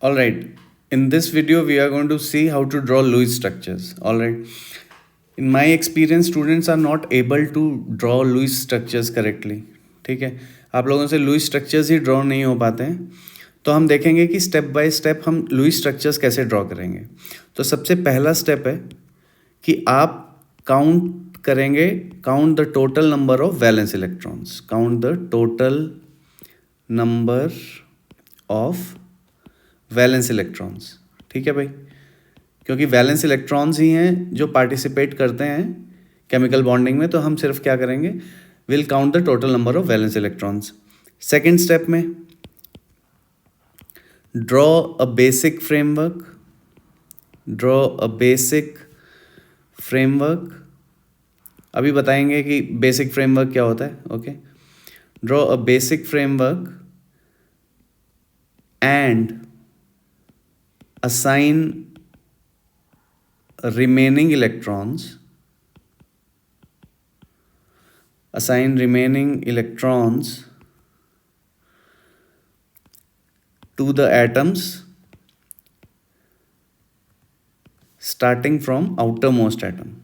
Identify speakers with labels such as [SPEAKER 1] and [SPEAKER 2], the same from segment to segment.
[SPEAKER 1] All right. In this video, we are going to see how to draw Lewis structures. All right. In my experience, students are not able to draw Lewis structures correctly. ठीक है, आप लोगों से Lewis structures ही draw नहीं हो पाते हैं. तो हम देखेंगे कि स्टेप बाय स्टेप हम लुईस स्ट्रक्चर्स कैसे ड्रॉ करेंगे. तो सबसे पहला स्टेप है कि आप काउंट करेंगे, count the total number of valence electrons. Count the total number of valence electrons. ठीक है भाई, क्योंकि वैलेंस इलेक्ट्रॉन्स ही हैं जो पार्टिसिपेट करते हैं केमिकल बॉन्डिंग में. तो हम सिर्फ क्या करेंगे, will count the total number of valence electrons. Second step में draw a basic framework. Draw a basic framework. अभी बताएंगे कि बेसिक फ्रेमवर्क क्या होता है. Okay, draw a basic framework and assign remaining electrons to the atoms starting from outermost atoms.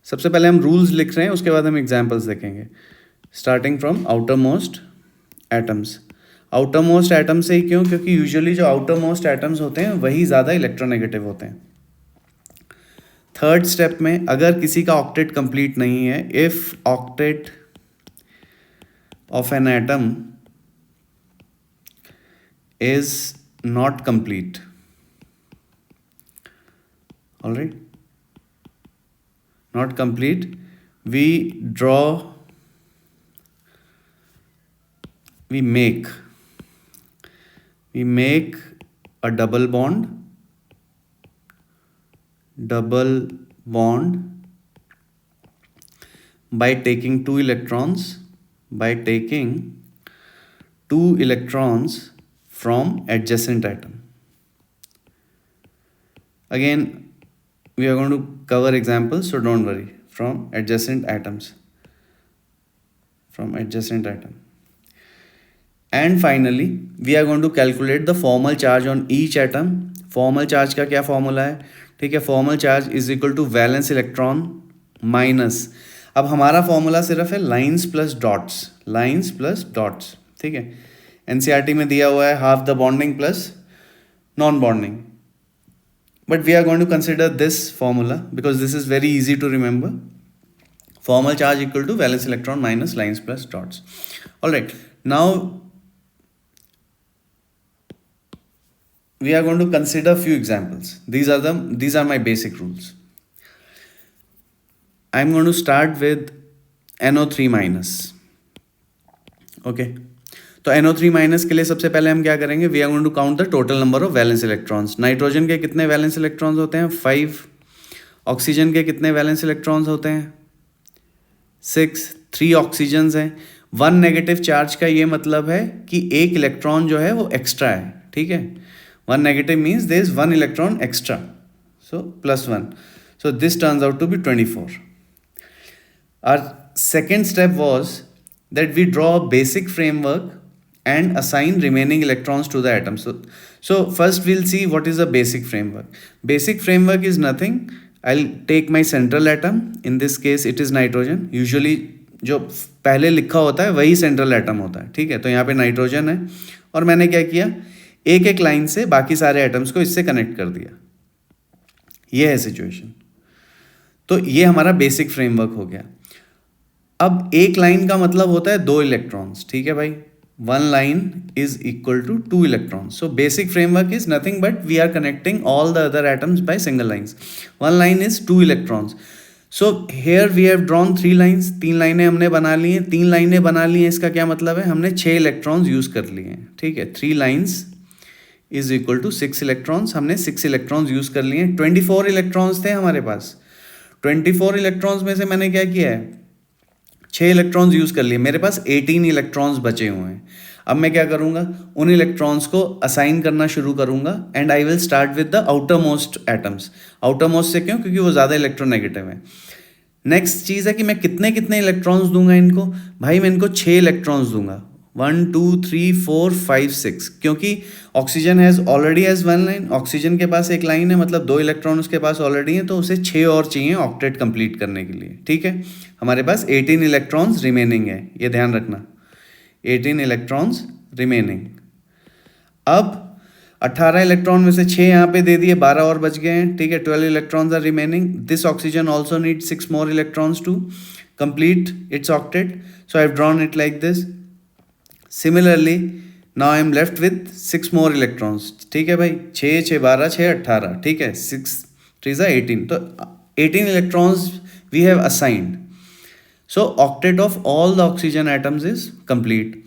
[SPEAKER 1] सबसे पहले हम रूल्स लिख रहे हैं, उसके बाद हम एग्जांपल्स देखेंगे. Starting from outermost atoms. Outermost atom से ही क्यों, क्योंकि यूजुअली जो आउटरमोस्ट एटम्स होते हैं वही ज़्यादा इलेक्ट्रोनेगेटिव होते हैं. थर्ड स्टेप में अगर किसी का ऑक्टेट कंप्लीट नहीं है, if octet of an atom is not complete, alright, not complete, we make a double bond by taking two electrons from adjacent atom. Again we are going to cover examples, so don't worry. From adjacent atom. And finally we are going to calculate the formal charge on each atom. formal charge का क्या formula है, ठीक है. formal charge is equal to valence electron minus, अब हमारा formula सिर्फ है lines plus dots, ठीक है. एनसीईआरटी में दिया हुआ है half the bonding plus non bonding, but we are going to consider this formula because this is very easy to remember. formal charge equal to valence electron minus lines plus dots. All right, now we are going to consider few examples. These are my basic rules. I am going to start with NO3 minus. Okay, तो NO3 minus के लिए सबसे पहले हम क्या करेंगे, we are going to count the total number of valence electrons. Nitrogen के कितने वैलेंस इलेक्ट्रॉन्स होते हैं, 5. ऑक्सीजन के कितने वैलेंस इलेक्ट्रॉन्स होते हैं, 6. 3 ऑक्सीजन्स हैं. 1 नेगेटिव चार्ज का ये मतलब है कि एक इलेक्ट्रॉन जो है वो एक्स्ट्रा है, ठीक है. 1 negative means there is 1 electron extra, so plus 1. So this turns out to be 24. Our second step was that we draw a basic framework and assign remaining electrons to the atom. So first we'll see what is a basic framework. Basic framework is nothing. I'll take my central atom. In this case it is nitrogen. Usually जो पहले लिखा होता है वही central atom होता है, ठीक है. तो यहाँ पे नाइट्रोजन है और मैंने क्या किया, एक एक लाइन से बाकी सारे एटम्स को इससे कनेक्ट कर दिया. ये है सिचुएशन. तो ये हमारा बेसिक फ्रेमवर्क हो गया. अब एक लाइन का मतलब होता है 2 इलेक्ट्रॉन्स, ठीक है भाई. 1 line is equal to 2 electrons. So basic framework is nothing but we are connecting all the other atoms by single lines. 1 line is 2 electrons. So here we have drawn 3 lines. 3 लाइनें हमने बना ली हैं. 3 लाइनें बना ली हैं, इसका क्या मतलब है, हमने 6 इलेक्ट्रॉन्स यूज़ कर लिए हैं, ठीक है. 3 lines is equal to 6 electrons. हमने 6 इलेक्ट्रॉन्स यूज़ कर लिए हैं. 24 इलेक्ट्रॉन्स थे हमारे पास. 24 इलेक्ट्रॉन्स में से मैंने क्या किया है, 6 इलेक्ट्रॉन्स यूज़ कर लिए. मेरे पास 18 इलेक्ट्रॉन्स बचे हुए हैं. अब मैं क्या करूँगा, उन इलेक्ट्रॉन्स को असाइन करना शुरू करूँगा and I will start with the outer most atoms. Outer most से क्यों, क्योंकि वो ज़्यादा इलेक्ट्रोनेगेटिव है. नेक्स्ट चीज़ है कि मैं कितने कितने इलेक्ट्रॉन्स दूंगा इनको. भाई मैं इनको 6 इलेक्ट्रॉन्स दूंगा. 1 2 3 4 5 6, क्योंकि oxygen has already has one line, oxygen के पास एक लाइन है, मतलब 2 इलेक्ट्रॉन उसके पास ऑलरेडी हैं, तो उसे 6 और चाहिए ऑक्टेट कंप्लीट करने के लिए। ठीक है, हमारे पास 18 इलेक्ट्रॉन्स रिमेनिंग है, ये ध्यान रखना, 18 इलेक्ट्रॉन्स रिमेनिंग। अब 18 इलेक्ट्रॉन में से 6 यहाँ पे दे दिए, 12 और बच गए हैं। ठीक है, 12 electrons are remaining. This oxygen also need 6 more electrons to complete its octet, so I've drawn it like this. Similarly, now I am left with 6 more electrons. ठीक है भाई, 6 6 12 6 18, ठीक है, 6 3 18, तो 18 electrons we have assigned. So octet of all the oxygen atoms is complete.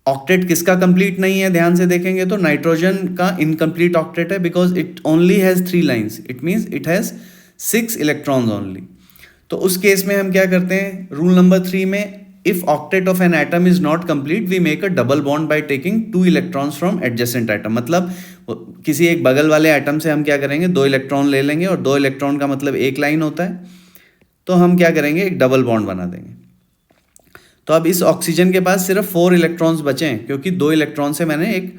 [SPEAKER 1] Octet किसका complete नहीं है, ध्यान से देखेंगे तो नाइट्रोजन का इनकम्प्लीट ऑक्टेट है, because it only has 3 lines, it means it has 6 electrons only. तो उस केस में हम क्या करते हैं, रूल नंबर 3 में, if octet of an atom is not complete we make a double bond by taking 2 electrons from adjacent atom. मतलब किसी एक बगल वाले एटम से हम क्या करेंगे, 2 इलेक्ट्रॉन ले लेंगे, और 2 इलेक्ट्रॉन का मतलब एक लाइन होता है, तो हम क्या करेंगे, एक डबल बॉन्ड बना देंगे। तो अब इस ऑक्सीजन के पास सिर्फ 4 इलेक्ट्रॉन्स बचे हैं, क्योंकि 2 इलेक्ट्रॉन से मैंने एक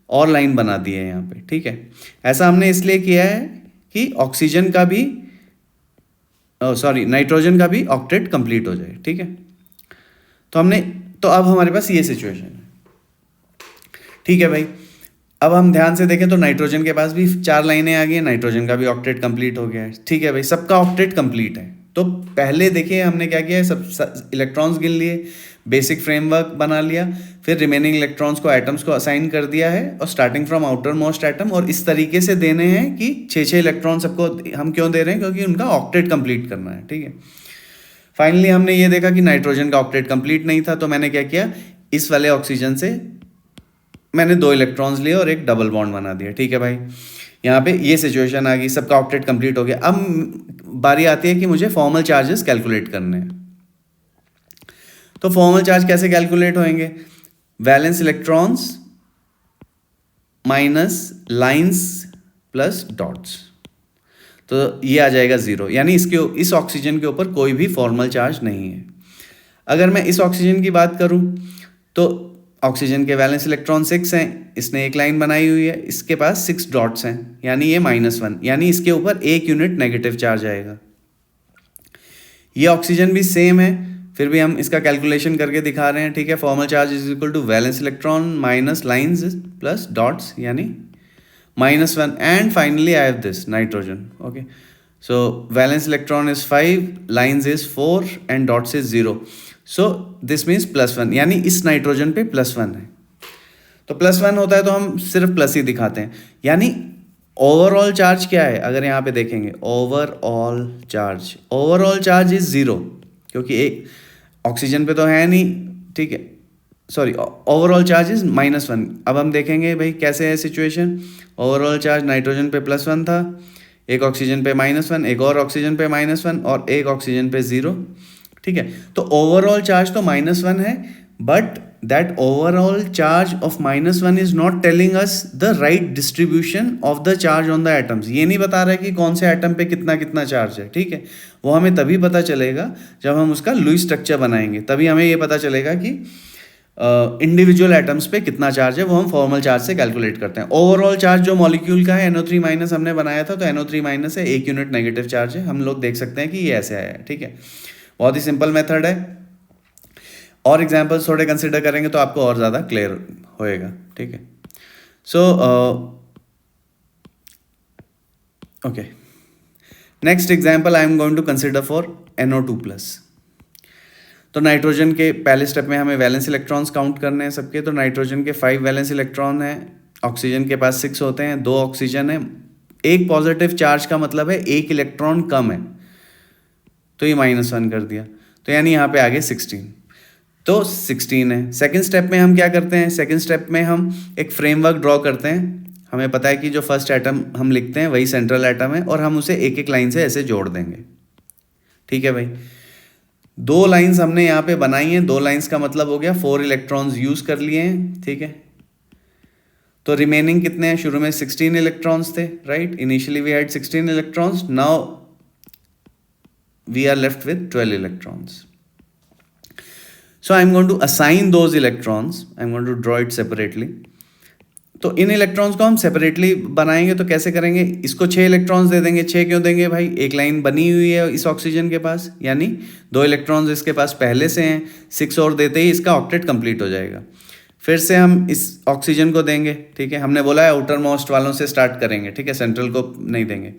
[SPEAKER 1] और लाइन बना दी है यहाँ पे। ठीक है, ऐसा हमने इसलिए किया है कि ऑक्सीजन का भी नाइट्रोजन का भी ऑक्टेट कंप्लीट हो जाए। ठीक है, तो अब हमारे पास ये सिचुएशन है। ठीक है भाई, अब हम ध्यान से देखें तो नाइट्रोजन के पास भी 4 लाइनें आ गई हैं, नाइट्रोजन का भी ऑक्टेट कंप्लीट हो गया है। ठीक है भाई, सबका ऑक्टेट कंप्लीट है। तो पहले देखिए हमने क्या किया है, सब इलेक्ट्रॉन्स गिन लिए, बेसिक फ्रेमवर्क बना लिया, फिर रिमेनिंग इलेक्ट्रॉन्स को एटम्स को असाइन कर दिया है, और starting from outer most atom, और इस तरीके से देने हैं कि 6 इलेक्ट्रॉन सबको हम क्यों दे रहे हैं, क्योंकि उनका ऑक्टेट कंप्लीट करना है। ठीक है, फाइनली हमने ये देखा कि नाइट्रोजन का ऑक्टेट कंप्लीट नहीं था, तो मैंने क्या किया, इस वाले ऑक्सीजन से मैंने 2 इलेक्ट्रॉन्स लिए और एक डबल बॉन्ड बना दिया। ठीक है भाई, यहाँ पे ये सिचुएशन आ गई, सबका ऑक्टेट कंप्लीट हो गया। अब बारी आती है कि मुझे फॉर्मल चार्जेस कैलकुलेट करने हैं। तो फॉर्मल चार्ज कैसे कैलकुलेट होंगे, valence electrons minus lines plus dots, तो ये आ जाएगा 0, यानी इस ऑक्सीजन के ऊपर कोई भी फॉर्मल चार्ज नहीं है। अगर मैं इस ऑक्सीजन की बात करूं तो ऑक्सीजन के वैलेंस इलेक्ट्रॉन 6 हैं, इसने एक लाइन बनाई हुई है, इसके पास 6 डॉट्स हैं, यानी ये -1, यानी इसके ऊपर 1 यूनिट नेगेटिव चार्ज आएगा। ये ऑक्सीजन भी सेम है, फिर भी हम इसका कैलकुलेशन करके दिखा रहे हैं। ठीक है, formal charge is equal to valence electron minus lines plus dots, यानी -1, and finally I have this nitrogen. Okay, so valence electron is 5, lines is 4 and dots is 0, so this means +1, यानी इस nitrogen पे +1 है। तो +1 होता है तो हम सिर्फ प्लस ही दिखाते हैं, यानी ओवरऑल चार्ज क्या है, अगर यहाँ पे देखेंगे ओवरऑल चार्ज इज 0, क्योंकि एक ऑक्सीजन पे तो है नहीं। ठीक है, सॉरी, ओवरऑल चार्ज इज -1। अब हम देखेंगे भाई कैसे है सिचुएशन, ओवरऑल चार्ज नाइट्रोजन पे +1 था, एक ऑक्सीजन पे -1, एक और ऑक्सीजन पे -1, और एक ऑक्सीजन पे 0। ठीक है, तो ओवरऑल चार्ज तो -1 है, but that overall charge of -1 is not telling us the right distribution of the charge on the atoms. ये नहीं बता रहा है कि कौन से एटम पे कितना कितना चार्ज है। ठीक है, वो हमें तभी पता चलेगा जब हम उसका लुईस स्ट्रक्चर बनाएंगे, तभी हमें ये पता चलेगा कि इंडिविजुअल एटम्स पे कितना चार्ज है, वो हम फॉर्मल चार्ज से कैलकुलेट करते हैं। ओवरऑल चार्ज जो मॉलिक्यूल का है NO3- हमने बनाया था, तो NO3- है, 1 यूनिट नेगेटिव चार्ज है, हम लोग देख सकते हैं कि ये ऐसे आया है। ठीक है, बहुत ही सिंपल मेथड है, और एग्जाम्पल्स थोड़े कंसिडर करेंगे तो आपको और ज़्यादा क्लियर होएगा। ठीक है, so okay, next example I am going to consider for NO2+। तो नाइट्रोजन के पहले स्टेप में हमें वैलेंस इलेक्ट्रॉन्स काउंट करने हैं सबके, तो नाइट्रोजन के 5 वैलेंस इलेक्ट्रॉन हैं, ऑक्सीजन के पास 6 होते हैं, 2 ऑक्सीजन है, एक पॉजिटिव चार्ज का मतलब है 1 इलेक्ट्रॉन कम है, तो ये -1 कर दिया, तो यानी यहाँ पे आगे 16, तो 16 है। सेकेंड स्टेप में हम क्या करते हैं, सेकेंड स्टेप में हम एक फ्रेमवर्क ड्रॉ करते हैं। हमें पता है कि जो फर्स्ट एटम हम लिखते हैं वही सेंट्रल एटम है, और हम उसे एक एक लाइन से ऐसे जोड़ देंगे। ठीक है भाई, 2 लाइंस हमने यहाँ पे बनाई हैं, 2 लाइंस का मतलब हो गया 4 इलेक्ट्रॉन्स यूज कर लिए हैं। ठीक है, तो रिमेनिंग कितने हैं, शुरू में 16 इलेक्ट्रॉन्स थे, right, initially we had 16 electrons, now we are left with 12 electrons. So I am going to assign those electrons, I am going to draw it separately. तो इन इलेक्ट्रॉन्स को हम सेपरेटली बनाएंगे, तो कैसे करेंगे? इसको 6 इलेक्ट्रॉन्स दे देंगे। 6 क्यों देंगे भाई? एक लाइन बनी हुई है इस ऑक्सीजन के पास, यानी 2 इलेक्ट्रॉन्स इसके पास पहले से हैं, 6 और देते ही इसका ऑक्टेट कंप्लीट हो जाएगा। फिर से हम इस ऑक्सीजन को देंगे, ठीक है, हमने बोला है आउटर मोस्ट वालों से स्टार्ट करेंगे, ठीक है, सेंट्रल को नहीं देंगे।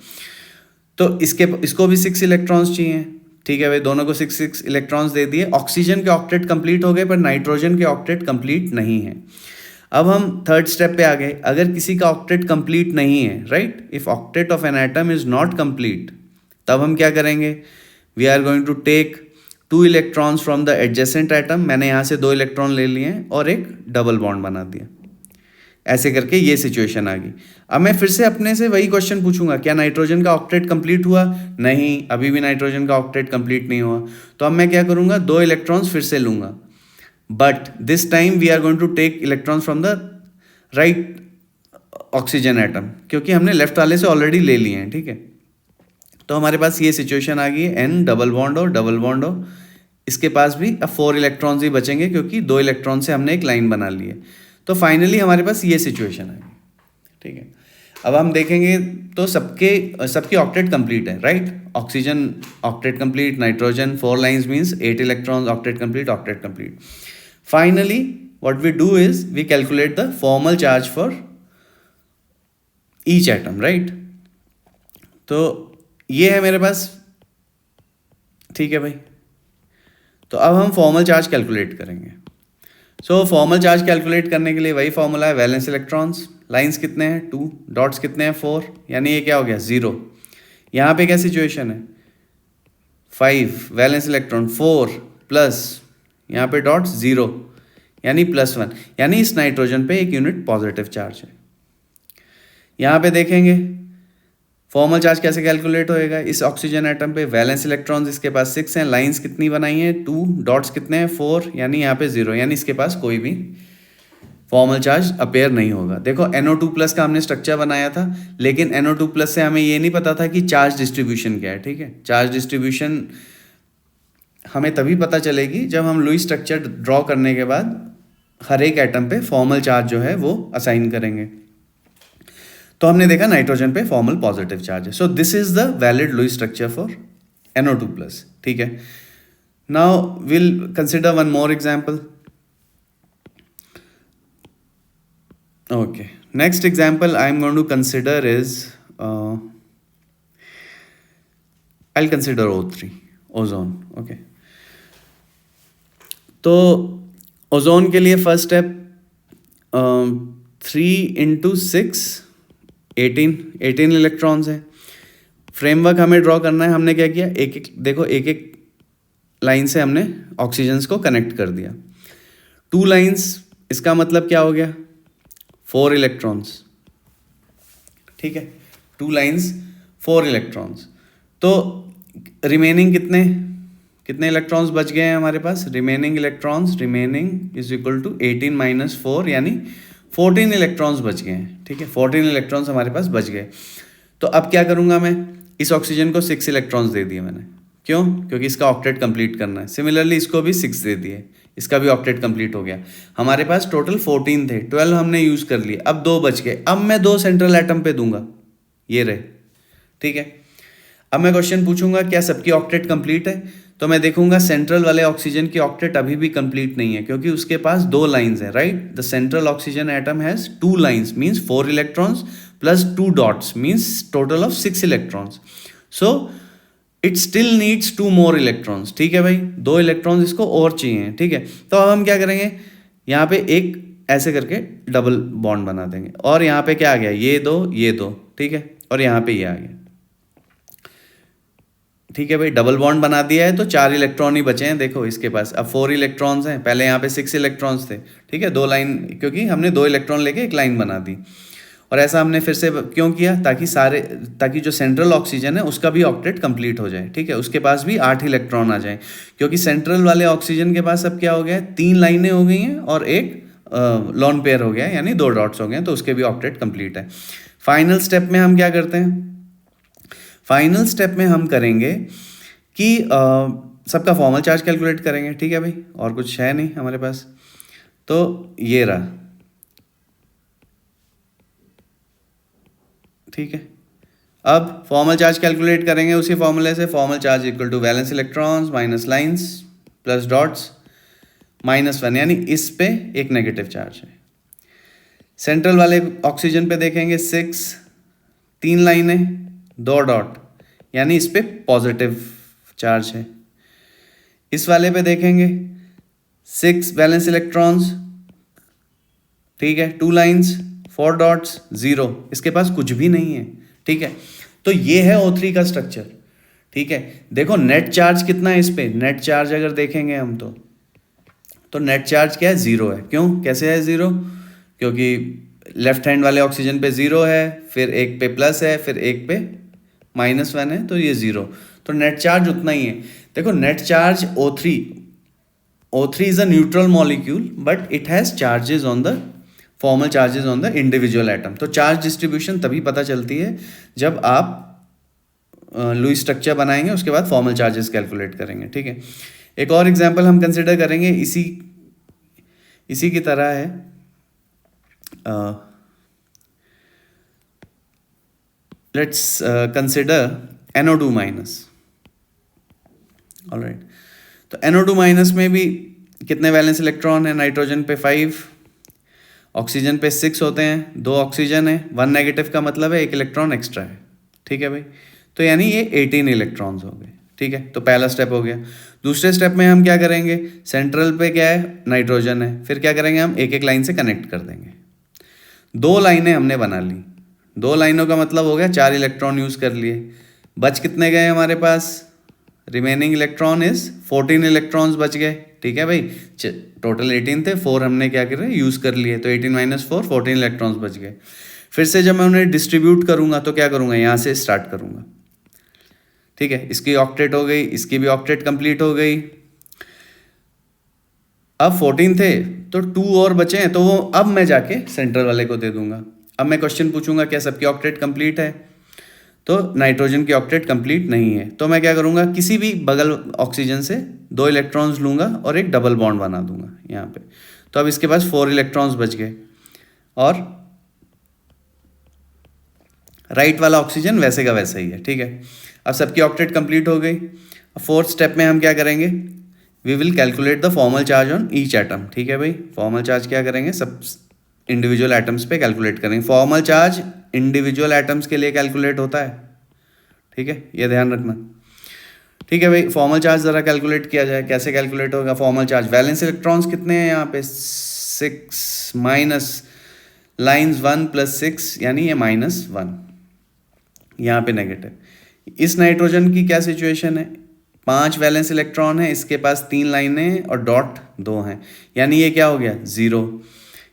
[SPEAKER 1] तो इसको भी 6 इलेक्ट्रॉन्स चाहिए, ठीक है भाई, दोनों को 6 इलेक्ट्रॉन्स दे दिए। ऑक्सीजन के ऑक्टेट कंप्लीट हो गए, पर नाइट्रोजन के ऑक्टेट कंप्लीट नहीं है। अब हम थर्ड स्टेप पे आ गए। अगर किसी का ऑक्टेट कंप्लीट नहीं है, right, if octet of an atom is not complete, तब हम क्या करेंगे? We are going to take 2 electrons from the adjacent atom. मैंने यहाँ से 2 इलेक्ट्रॉन ले लिए हैं और एक डबल बॉन्ड बना दिया। ऐसे करके ये सिचुएशन आ गई। अब मैं फिर से अपने से वही क्वेश्चन पूछूंगा, क्या नाइट्रोजन का ऑक्टेट कंप्लीट हुआ? नहीं, अभी भी नाइट्रोजन का ऑक्टेट कंप्लीट नहीं हुआ। तो अब मैं क्या करूँगा? 2 इलेक्ट्रॉन्स फिर से लूँगा, but this time we are going to take electrons from the right oxygen atom, क्योंकि हमने लेफ्ट वाले से ऑलरेडी ले लिए हैं, ठीक है। तो हमारे पास ये सिचुएशन आ गई है, एन डबल बॉन्ड हो, डबल बॉन्ड हो, इसके पास भी अब 4 इलेक्ट्रॉन्स ही बचेंगे, क्योंकि 2 इलेक्ट्रॉन से हमने एक लाइन बना ली है। तो फाइनली हमारे पास ये सिचुएशन है, ठीक है। अब हम देखेंगे तो सबकी ऑक्टेट कंप्लीट है, right. Oxygen octet complete, nitrogen 4 lines means 8 electrons, octet complete. Finally what we do is we calculate the formal charge for each atom, right. तो ये है मेरे पास, ठीक है भाई। तो अब हम फॉर्मल चार्ज कैलकुलेट करेंगे। सो फॉर्मल चार्ज कैलकुलेट करने के लिए वही फॉर्मूला है, वैलेंस इलेक्ट्रॉन्स, लाइंस कितने हैं 2, डॉट्स कितने हैं 4, यानी ये क्या हो गया 0। यहाँ पे क्या सिचुएशन है 5, वैलेंस इलेक्ट्रॉन 4 प्लस यहाँ पे डॉट्स 0, यानी +1, यानी इस नाइट्रोजन पे 1 यूनिट पॉजिटिव चार्ज है। यहाँ पे देखेंगे फॉर्मल चार्ज कैसे कैलकुलेट होएगा। इस ऑक्सीजन एटम पे वैलेंस इलेक्ट्रॉन्स इसके पास 6 हैं, लाइंस कितनी बनाई हैं 2, डॉट्स कितने हैं 4, यानी यहाँ पे 0, यानी इसके पास कोई भी फॉर्मल चार्ज अपेयर नहीं होगा। देखो NO2+ का हमने स्ट्रक्चर बनाया था, लेकिन NO2+ से हमें ये नहीं पता था कि चार्ज डिस्ट्रीब्यूशन क्या है, ठीक है। चार्ज डिस्ट्रीब्यूशन हमें तभी पता चलेगी जब हम लुईस स्ट्रक्चर ड्रॉ करने के बाद हर एक एटम पे फॉर्मल चार्ज जो है वो असाइन करेंगे। तो हमने देखा नाइट्रोजन पे फॉर्मल पॉजिटिव चार्ज है। So this is the valid Lewis structure for NO2+, ठीक है। Now will consider one more example. Okay, next example I am going to consider is I'll consider O3, ozone. okay, तो ozone के लिए first step 3 × 6 18 electrons हैं। Framework हमें draw करना है। हमने क्या किया, देखो एक एक लाइन से हमने ऑक्सीजन्स को कनेक्ट कर दिया। 2 लाइन्स, इसका मतलब क्या हो गया 4 इलेक्ट्रॉन्स, ठीक है। 2 लाइन्स 4 इलेक्ट्रॉन्स। तो रिमेनिंग कितने इलेक्ट्रॉन्स बच गए हैं हमारे पास? रिमेनिंग इज इक्वल टू 18 - 4, यानी 14 इलेक्ट्रॉन्स बच गए हैं, ठीक है। 14 इलेक्ट्रॉन्स हमारे पास बच गए। तो अब क्या करूँगा मैं, इस ऑक्सीजन को 6 इलेक्ट्रॉन्स दे दिए मैंने। क्यों? क्योंकि इसका ऑक्टेट कंप्लीट करना है। सिमिलरली इसको भी 6 दे दिए, इसका भी ऑक्टेट कंप्लीट हो गया। हमारे पास टोटल 14 थे, 12 हमने यूज़ कर लिए, अब 2 बच गए। अब मैं 2 सेंट्रल एटम पे दूंगा, ये रहे, ठीक है। अब मैं क्वेश्चन पूछूंगा क्या सबकी ऑक्टेट कंप्लीट है? तो मैं देखूंगा सेंट्रल वाले ऑक्सीजन की ऑक्टेट अभी भी कंप्लीट नहीं है, क्योंकि उसके पास 2 लाइंस है, right. The central oxygen atom has 2 lines means 4 electrons plus 2 dots means total of 6 electrons. So it still needs 2 more electrons, ठीक है भाई, 2 इलेक्ट्रॉन्स इसको और चाहिए, ठीक है। तो अब हम क्या करेंगे, यहाँ पे एक ऐसे करके डबल बॉन्ड बना देंगे, और यहाँ पे क्या आ गया, ये दो, ठीक है, और यहाँ पे ये आ गया, ठीक है भाई। डबल बॉन्ड बना दिया है तो 4 इलेक्ट्रॉन ही बचे हैं। देखो इसके पास अब 4 इलेक्ट्रॉन्स हैं, पहले यहाँ पे 6 इलेक्ट्रॉन्स थे, ठीक है। 2 लाइन, क्योंकि हमने 2 इलेक्ट्रॉन लेके एक लाइन बना दी। और ऐसा हमने फिर से क्यों किया, ताकि जो सेंट्रल ऑक्सीजन है उसका भी ऑक्टेट कंप्लीट हो जाए, ठीक है, उसके पास भी 8 इलेक्ट्रॉन आ जाए। क्योंकि सेंट्रल वाले ऑक्सीजन के पास अब क्या हो गया है, 3 लाइनें हो गई हैं और एक लॉन पेयर हो गया है, यानी 2 डॉट्स हो गए हैं, तो उसके भी ऑक्टेट कंप्लीट है। फाइनल स्टेप में हम क्या करते हैं, फाइनल स्टेप में हम करेंगे कि सबका फॉर्मल चार्ज कैलकुलेट करेंगे, ठीक है भाई, और कुछ है नहीं हमारे पास। तो ये रहा, ठीक है। अब फॉर्मल चार्ज कैलकुलेट करेंगे उसी फॉर्मूले से, formal charge equal to valence electrons minus lines plus dots -1, यानी इस पे एक नेगेटिव चार्ज है। सेंट्रल वाले ऑक्सीजन पे देखेंगे 6, 3 लाइनें 2 डॉट, यानी इस पे पॉजिटिव चार्ज है। इस वाले पे देखेंगे 6 वैलेंस इलेक्ट्रॉन्स, ठीक है, 2 लाइंस 4 डॉट्स 0, इसके पास कुछ भी नहीं है, ठीक है। तो ये है O3 का स्ट्रक्चर, ठीक है। देखो नेट चार्ज कितना है इस पे, नेट चार्ज अगर देखेंगे हम तो नेट चार्ज क्या है, 0 है। क्यों, कैसे है 0? क्योंकि लेफ्ट हैंड वाले ऑक्सीजन पे 0 है, फिर एक पे प्लस है, फिर एक पे -1 है, तो ये 0, तो नेट चार्ज उतना ही है। देखो net charge O3 is a neutral molecule but it has charges on the formal charges on the individual atom. तो चार्ज डिस्ट्रीब्यूशन तभी पता चलती है जब आप लुईस स्ट्रक्चर बनाएंगे, उसके बाद फॉर्मल चार्जेस कैलकुलेट करेंगे, ठीक है। एक और एग्जांपल हम कंसिडर करेंगे, इसी की तरह है। Let's consider NO2 minus, alright. तो NO2 माइनस में भी कितने वैलेंस इलेक्ट्रॉन है, नाइट्रोजन पे 5, ऑक्सीजन पे 6 होते हैं, 2 ऑक्सीजन है, 1 नेगेटिव का मतलब है 1 इलेक्ट्रॉन एक्स्ट्रा है, ठीक है भाई। तो यानी ये 18 इलेक्ट्रॉन्स हो गए, ठीक है। तो पहला स्टेप हो गया। दूसरे स्टेप में हम क्या करेंगे, सेंट्रल पे क्या है, नाइट्रोजन है, फिर क्या करेंगे, हम एक एक लाइन से कनेक्ट कर देंगे। 2 लाइनें हमने बना ली, 2 लाइनों का मतलब हो गया 4 इलेक्ट्रॉन यूज़ कर लिए। बच कितने गए हमारे पास, रिमेनिंग इलेक्ट्रॉन इज 14 इलेक्ट्रॉन्स बच गए, ठीक है भाई। टोटल 18 थे, 4 हमने क्या करे, यूज़ कर लिए, तो 18 - 4 14 इलेक्ट्रॉन्स बच गए। फिर से जब मैं उन्हें डिस्ट्रीब्यूट करूंगा तो क्या करूंगा, यहाँ से स्टार्ट करूंगा, ठीक है। इसकी ऑक्टेट हो गई, इसकी भी ऑक्टेट कंप्लीट हो गई। अब 14 थे तो 2 और बचे हैं, तो वो अब मैं जाके सेंट्रल वाले को दे दूंगा। अब मैं क्वेश्चन पूछूंगा क्या सबकी ऑक्टेट कंप्लीट है, तो नाइट्रोजन की ऑक्टेट कंप्लीट नहीं है, तो मैं क्या करूंगा, किसी भी बगल ऑक्सीजन से 2 इलेक्ट्रॉन्स लूंगा और एक डबल बॉन्ड बना दूंगा यहाँ पे। तो अब इसके पास 4 इलेक्ट्रॉन्स बच गए, और राइट वाला ऑक्सीजन वैसे का वैसा ही है, ठीक है। अब सबकी ऑक्टेट कंप्लीट हो गई। अब 4th स्टेप में हम क्या करेंगे, we will calculate the formal charge on each atom, ठीक है भाई। फॉर्मल चार्ज क्या करेंगे, सब इंडिविजुअल एटम्स पे कैलकुलेट करेंगे। फॉर्मल चार्ज इंडिविजुअल एटम्स के लिए कैलकुलेट होता है, ठीक है, ये ध्यान रखना, ठीक है भाई। फॉर्मल चार्ज ज़रा कैलकुलेट किया जाए, कैसे कैलकुलेट होगा फॉर्मल चार्ज। वैलेंस इलेक्ट्रॉन्स कितने हैं यहाँ पे, 6 माइनस लाइन्स 1 + 6, यानी ये -1, यहाँ पे नेगेटिव। इस नाइट्रोजन की क्या सिचुएशन है, 5 वैलेंस इलेक्ट्रॉन है, इसके पास 3 लाइनें और डॉट 2 हैं, यानी ये क्या हो गया, 0।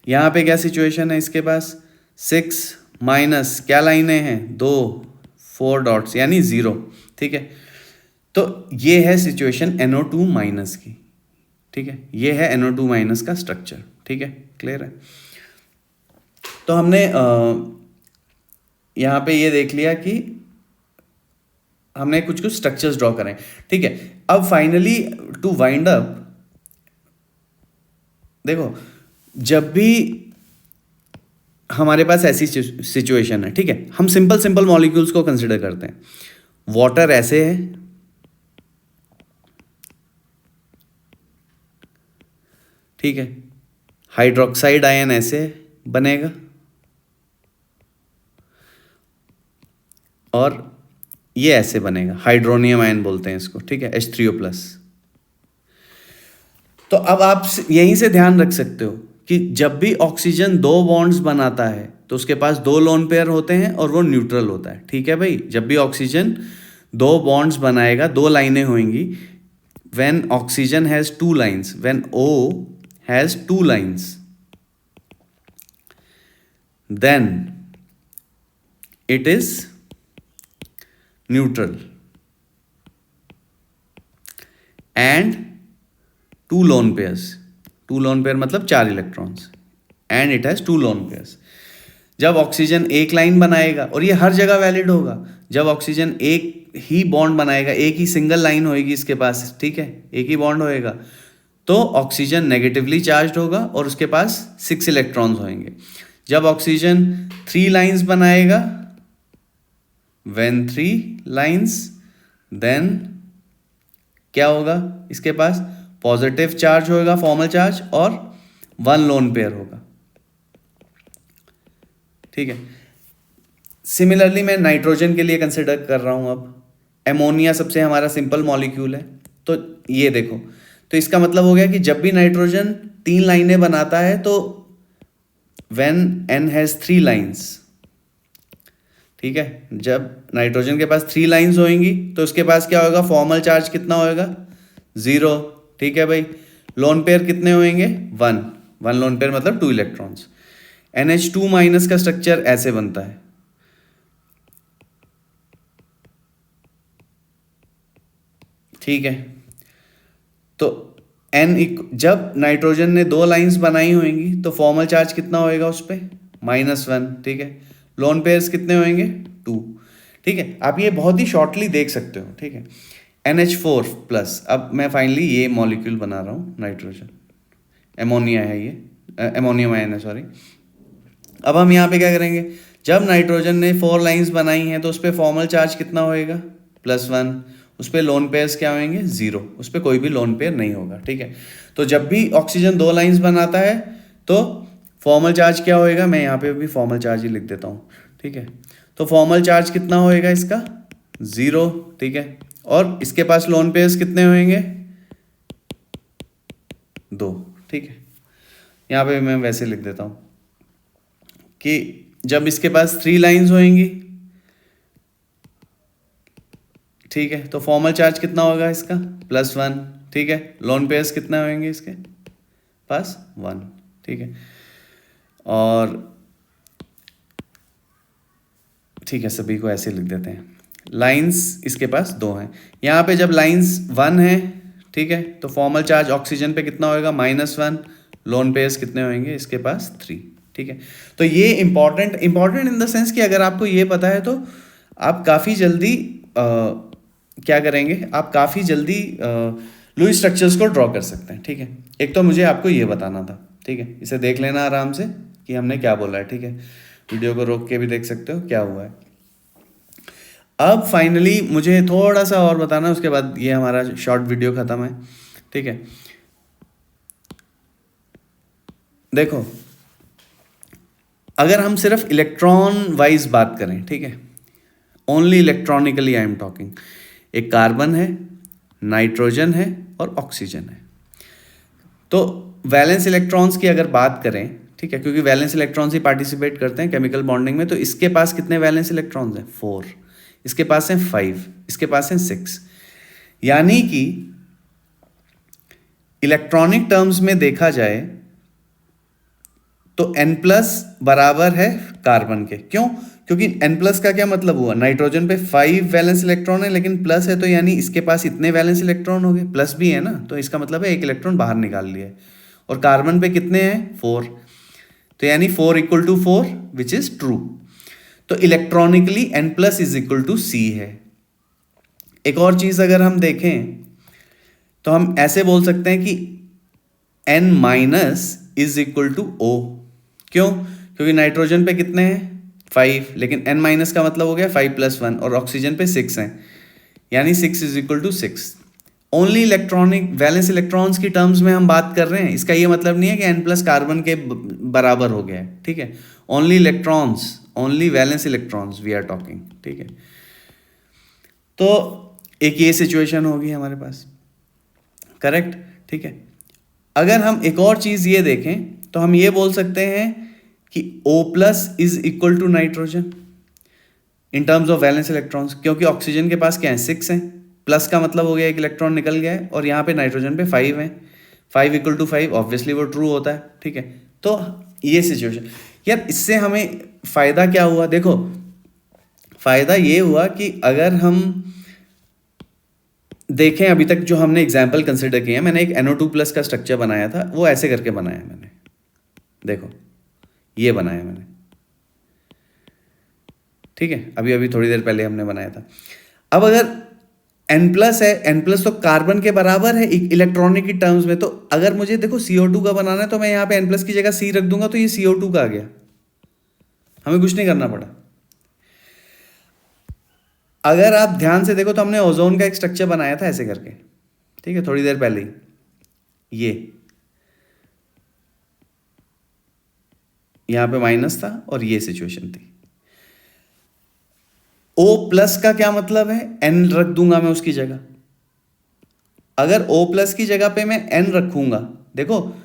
[SPEAKER 1] यहाँ पे क्या सिचुएशन है, इसके पास 6 माइनस क्या लाइनें हैं, 2 4 डॉट्स, यानी 0, ठीक है। तो ये है सिचुएशन NO2 माइनस की, ठीक है। ये है NO2 माइनस का स्ट्रक्चर, ठीक है, क्लियर है। तो हमने यहाँ पे ये देख लिया कि हमने कुछ कुछ स्ट्रक्चर्स ड्रॉ करें, ठीक है। अब फाइनली टू वाइंड अप, देखो जब भी हमारे पास ऐसी सिचुएशन है, ठीक है, हम सिंपल मॉलिक्यूल्स को कंसिडर करते हैं। वाटर ऐसे है, ठीक है, हाइड्रोक्साइड आयन ऐसे बनेगा, और ये ऐसे बनेगा, हाइड्रोनियम आयन बोलते हैं इसको, ठीक है, H3O+। तो अब आप यहीं से ध्यान रख सकते हो कि जब भी ऑक्सीजन 2 बॉन्ड्स बनाता है तो उसके पास 2 लोन पेयर होते हैं और वो न्यूट्रल होता है, ठीक है भाई। जब भी ऑक्सीजन 2 बॉन्ड्स बनाएगा, 2 लाइनें होंगी, when oxygen has 2 lines, when O has 2 lines, then it is neutral, and 2 lone pairs, 2 lone pair मतलब 4 electrons, and it has 2 lone pairs. जब ऑक्सीजन एक लाइन बनाएगा, और ये हर जगह वैलिड होगा, जब ऑक्सीजन एक ही बॉन्ड बनाएगा, एक ही सिंगल लाइन होएगी इसके पास, ठीक है, एक ही बॉन्ड होएगा, तो ऑक्सीजन नेगेटिवली चार्ज होगा और उसके पास 6 इलेक्ट्रॉन्स होंगे। जब ऑक्सीजन 3 लाइंस बनाएगा, व्हेन 3 लाइंस, देन क्या होगा, इसके पास पॉजिटिव चार्ज होगा, फॉर्मल चार्ज, और 1 लोन पेयर होगा, ठीक है। सिमिलरली मैं नाइट्रोजन के लिए कंसिडर कर रहा हूं। अब एमोनिया सबसे हमारा सिंपल मॉलिक्यूल है, तो ये देखो, तो इसका मतलब हो गया कि जब भी नाइट्रोजन 3 लाइनें बनाता है, तो व्हेन n हैज 3 लाइंस, ठीक है, जब नाइट्रोजन के पास 3 लाइंस होंगी तो उसके पास क्या होगा, फॉर्मल चार्ज कितना होएगा, 0, ठीक है भाई। लोन पेयर कितने होंगे, 1 लोन पेयर मतलब 2 इलेक्ट्रॉन्स। NH2 माइनस का स्ट्रक्चर ऐसे बनता है, ठीक है। तो जब नाइट्रोजन ने 2 लाइंस बनाई होंगी तो फॉर्मल चार्ज कितना होएगा उस पर, -1, ठीक है। लोन पेयर्स कितने होंगे, 2, ठीक है। आप ये बहुत ही शॉर्टली देख सकते हो, ठीक है। NH4 प्लस, अब मैं फाइनली ये मॉलिक्यूल बना रहा हूँ, नाइट्रोजन, एमोनिया है ये, एमोनियम आयन है, सॉरी। अब हम यहाँ पे क्या करेंगे, जब नाइट्रोजन ने 4 लाइंस बनाई हैं तो उस पर फॉर्मल चार्ज कितना होएगा, +1, उस पर लोन पेयर्स क्या होंगे, 0, उस पर कोई भी लोन पेयर नहीं होगा, ठीक है। तो जब भी ऑक्सीजन 2 लाइंस बनाता है तो फॉर्मल चार्ज क्या होएगा, मैं यहाँ पे भी फॉर्मल चार्ज ही लिख देता हूँ, ठीक है। तो फॉर्मल चार्ज कितना होएगा इसका, 0, ठीक है। और इसके पास लोन पेयर्स कितने होंगे, 2, ठीक है। यहाँ पे मैं वैसे लिख देता हूँ कि जब इसके पास 3 लाइंस होंगी, ठीक है, तो फॉर्मल चार्ज कितना होगा इसका, +1, ठीक है। लोन पेयर्स कितने होंगे इसके पास, 1, ठीक है। और ठीक है, सभी को ऐसे लिख देते हैं। लाइंस इसके पास 2 हैं, यहाँ पे जब लाइंस 1 है, ठीक है, तो फॉर्मल चार्ज ऑक्सीजन पे कितना होगा, -1, लोन पेयर्स कितने होंगे इसके पास, 3, ठीक है। तो ये इंपॉर्टेंट इन द सेंस कि अगर आपको ये पता है तो आप काफ़ी जल्दी क्या करेंगे, आप काफ़ी जल्दी लुईस स्ट्रक्चर्स को ड्रॉ कर सकते हैं, ठीक है। एक तो मुझे आपको ये बताना था, ठीक है, इसे देख लेना आराम से कि हमने क्या बोला है, ठीक है। वीडियो को रोक के भी देख सकते हो क्या हुआ है। अब फाइनली मुझे थोड़ा सा और बताना, उसके बाद ये हमारा शॉर्ट वीडियो ख़त्म है, ठीक है। देखो, अगर हम सिर्फ इलेक्ट्रॉन वाइज बात करें, ठीक है, only electronically I am talking, एक कार्बन है, नाइट्रोजन है और ऑक्सीजन है। तो वैलेंस इलेक्ट्रॉन्स की अगर बात करें, ठीक है, क्योंकि वैलेंस इलेक्ट्रॉन्स ही पार्टिसिपेट करते हैं केमिकल बॉन्डिंग में, तो इसके पास कितने वैलेंस इलेक्ट्रॉन्स हैं, 4, इसके पास हैं 5, इसके पास हैं 6। यानी कि इलेक्ट्रॉनिक टर्म्स में देखा जाए तो N+ बराबर है कार्बन के। क्यों, क्योंकि N+ का क्या मतलब हुआ, नाइट्रोजन पे 5 वैलेंस इलेक्ट्रॉन है लेकिन प्लस है, तो यानी इसके पास इतने वैलेंस इलेक्ट्रॉन हो गए, प्लस भी है ना, तो इसका मतलब है 1 इलेक्ट्रॉन बाहर निकाल लिया है। और कार्बन पे कितने हैं, 4, तो यानी 4 = 4, विच इज ट्रू। तो इलेक्ट्रॉनिकली N+ = C है। एक और चीज अगर हम देखें तो हम ऐसे बोल सकते हैं कि N- = O। क्यों, क्योंकि नाइट्रोजन पे कितने हैं, 5, लेकिन N- का मतलब हो गया 5 + 1, और ऑक्सीजन पे 6 हैं, यानी 6 = 6। ओनली इलेक्ट्रॉनिक वैलेंस इलेक्ट्रॉन्स की टर्म्स में हम बात कर रहे हैं, इसका ये मतलब नहीं है कि N+ कार्बन के बराबर हो गया है, ठीक है। Only electrons, only valence electrons we are talking, ठीक है। तो एक ये सिचुएशन होगी हमारे पास, करेक्ट, ठीक है। अगर हम एक और चीज ये देखें तो हम ये बोल सकते हैं कि O+ = nitrogen in terms of valence electrons, क्योंकि ऑक्सीजन के पास क्या है, 6 हैं, प्लस का मतलब हो गया 1 इलेक्ट्रॉन निकल गया है, और यहाँ पे नाइट्रोजन पे 5 हैं, 5 = 5, ऑब्वियसली वो ट्रू होता है, ठीक है। तो ये सिचुएशन, यार इससे हमें फायदा क्या हुआ, देखो फायदा ये हुआ कि अगर हम देखें अभी तक जो हमने एग्जाम्पल कंसिडर किए हैं, मैंने एक NO2+ का स्ट्रक्चर बनाया था, वो ऐसे करके बनाया मैंने, देखो ये बनाया मैंने, ठीक है, अभी अभी थोड़ी देर पहले हमने बनाया था। अब अगर N प्लस है, N प्लस तो कार्बन के बराबर है इलेक्ट्रॉनिक की टर्म्स में, तो अगर मुझे देखो CO2 का बनाना है तो मैं यहाँ पे N प्लस की जगह C रख दूंगा तो ये CO2 का आ गया, हमें कुछ नहीं करना पड़ा। अगर आप ध्यान से देखो तो हमने ओजोन का एक स्ट्रक्चर बनाया था ऐसे करके, ठीक है, थोड़ी देर पहले ही, ये यहां पे माइनस था और ये सिचुएशन थी। O प्लस का क्या मतलब है, N रख दूंगा मैं उसकी जगह। अगर O प्लस की जगह पे मैं N रखूंगा, देखो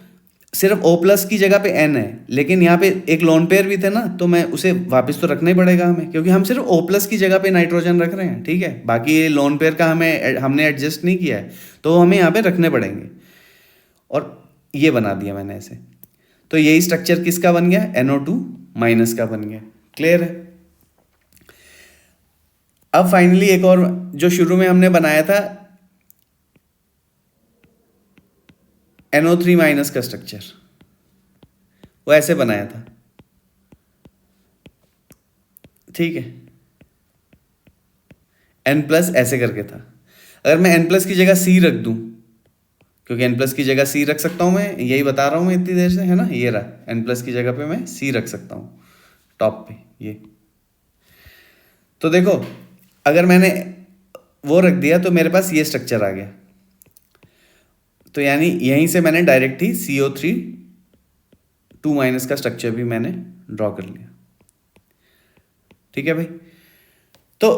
[SPEAKER 1] सिर्फ O प्लस की जगह पे N है, लेकिन यहाँ पे एक लोन पेयर भी थे ना, तो मैं उसे वापस तो रखना ही पड़ेगा हमें, क्योंकि हम सिर्फ O प्लस की जगह पे नाइट्रोजन रख रहे हैं, ठीक है, बाकी ये लोन पेयर का हमने एडजस्ट नहीं किया है, तो हमें यहाँ पे रखने पड़ेंगे। और ये बना दिया मैंने ऐसे, तो यही स्ट्रक्चर किसका बन गया, NO2 माइनस का बन गया। क्लियर है। अब फाइनली एक और जो शुरू में हमने बनाया था NO3 माइनस का स्ट्रक्चर, वो ऐसे बनाया था, ठीक है, N प्लस ऐसे करके था। अगर मैं N प्लस की जगह C रख दूं, क्योंकि N प्लस की जगह C रख सकता हूं मैं, यही बता रहा हूं मैं इतनी देर से, है ना, ये रहा N प्लस की जगह पे मैं C रख सकता हूं टॉप पे ये। तो देखो अगर मैंने वो रख दिया तो मेरे पास ये स्ट्रक्चर आ गया, तो यानी यहीं से मैंने डायरेक्ट ही CO3 2 माइनस का स्ट्रक्चर भी मैंने ड्रॉ कर लिया। ठीक है भाई, तो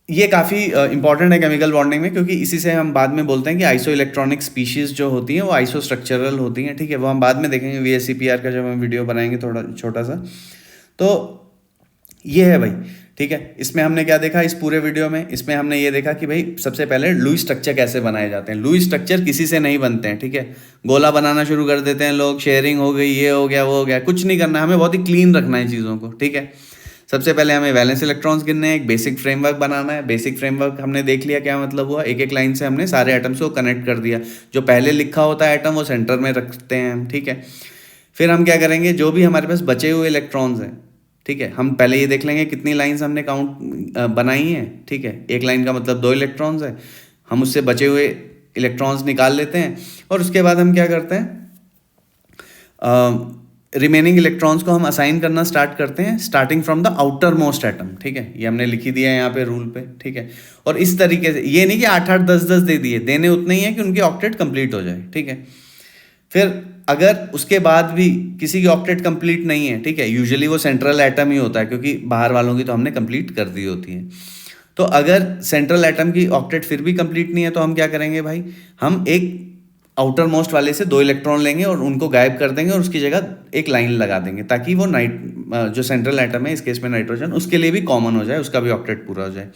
[SPEAKER 1] ये काफ़ी इंपॉर्टेंट है केमिकल बॉन्डिंग में, क्योंकि इसी से हम बाद में बोलते हैं कि आइसो इलेक्ट्रॉनिक स्पीशीज जो होती हैं वो आइसो स्ट्रक्चरल होती हैं। ठीक है, वो हम बाद में देखेंगे VSEPR का जब हम वीडियो बनाएंगे थोड़ा छोटा सा। तो ये है भाई, ठीक है, इसमें हमने क्या देखा इस पूरे वीडियो में, इसमें हमने ये देखा कि भाई सबसे पहले लुईस स्ट्रक्चर कैसे बनाए जाते हैं। लुईस स्ट्रक्चर किसी से नहीं बनते हैं, ठीक है, गोला बनाना शुरू कर देते हैं लोग, शेयरिंग हो गई, ये हो गया, वो हो गया, कुछ नहीं करना है, हमें बहुत ही क्लीन रखना है चीज़ों को। ठीक है, सबसे पहले हमें वैलेंस इलेक्ट्रॉन्स गिनने हैं, एक बेसिक फ्रेमवर्क बनाना है। बेसिक फ्रेमवर्क हमने देख लिया क्या मतलब हुआ, एक एक लाइन से हमने सारे एटम्स को कनेक्ट कर दिया, जो पहले लिखा होता है एटम वो सेंटर में रखते हैं हम। ठीक है, फिर हम क्या करेंगे, जो भी हमारे पास बचे हुए इलेक्ट्रॉन्स हैं, ठीक है, हम पहले ये देख लेंगे कितनी लाइंस हमने काउंट बनाई हैं। ठीक है, एक लाइन का मतलब 2 इलेक्ट्रॉन्स है, हम उससे बचे हुए इलेक्ट्रॉन्स निकाल लेते हैं, और उसके बाद हम क्या करते हैं, रिमेनिंग इलेक्ट्रॉन्स को हम असाइन करना स्टार्ट करते हैं, starting from the outer most atom. ठीक है, ये हमने लिखी दिया है यहाँ पे रूल पे। ठीक है, और इस तरीके से, ये नहीं कि 8-8 10-10 दे दिए, देने उतने ही है कि उनकी ऑक्टेट कंप्लीट हो जाए। ठीक है, फिर अगर उसके बाद भी किसी की ऑक्टेट कंप्लीट नहीं है, ठीक है, यूजुअली वो सेंट्रल एटम ही होता है, क्योंकि बाहर वालों की तो हमने कंप्लीट कर दी होती है। तो अगर सेंट्रल एटम की ऑक्टेट फिर भी कंप्लीट नहीं है तो हम क्या करेंगे भाई, हम एक आउटर मोस्ट वाले से 2 इलेक्ट्रॉन लेंगे और उनको गायब कर देंगे और उसकी जगह एक लाइन लगा देंगे, ताकि वो जो सेंट्रल एटम है, इस केस में नाइट्रोजन, उसके लिए भी कॉमन हो जाए, उसका भी ऑक्टेट पूरा हो जाए।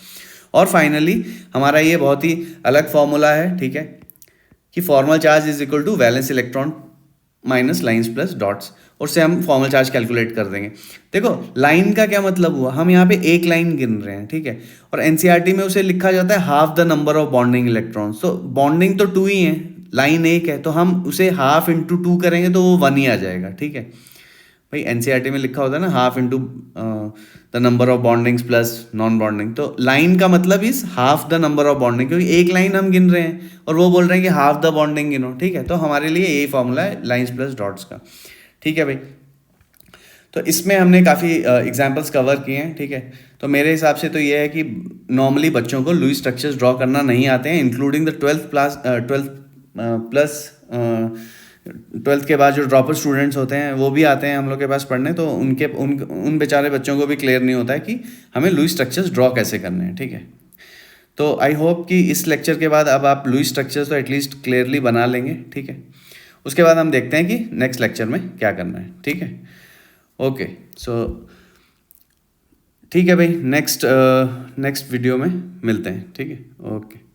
[SPEAKER 1] और फाइनली हमारा ये बहुत ही अलग फॉर्मूला है, ठीक है, कि formal charge is equal to valence electron minus lines plus dots, और से हम फॉर्मल चार्ज कैलकुलेट कर देंगे। देखो लाइन का क्या मतलब हुआ, हम यहाँ पे एक लाइन गिन रहे हैं, ठीक है, और NCERT में उसे लिखा जाता है half the number of bonding electrons. तो बॉन्डिंग तो 2 ही है, लाइन 1 है, तो हम उसे हाफ इंटू 2 करेंगे तो वो 1 ही आ जाएगा। ठीक है भाई, NCERT में लिखा होता है ना half into the number of bondings plus non bonding, तो लाइन का मतलब इस half the number of bonding, क्योंकि एक लाइन हम गिन रहे हैं और वो बोल रहे हैं कि हाफ द बॉन्डिंग गिनो। ठीक है, तो हमारे लिए यही फॉर्मूला है लाइंस प्लस डॉट्स का। ठीक है भाई, तो इसमें हमने काफ़ी एग्जाम्पल्स कवर किए हैं। ठीक है, तो मेरे हिसाब से तो ये है कि नॉर्मली बच्चों को लुईस स्ट्रक्चर्स ड्रॉ करना नहीं आते हैं, इंक्लूडिंग द 12th के बाद जो ड्रॉपर स्टूडेंट्स होते हैं वो भी आते हैं हम लोग के पास पढ़ने, तो उन बेचारे बच्चों को भी क्लियर नहीं होता है कि हमें लुईस स्ट्रक्चर्स ड्रॉ कैसे करने हैं। ठीक है, तो आई होप कि इस लेक्चर के बाद अब आप लुईस स्ट्रक्चर्स तो एटलीस्ट क्लियरली बना लेंगे। ठीक है, उसके बाद हम देखते हैं कि नेक्स्ट लेक्चर में क्या करना है। ठीक है, ओके, सो ठीक है भाई, नेक्स्ट वीडियो में मिलते हैं। ठीक है, ओके।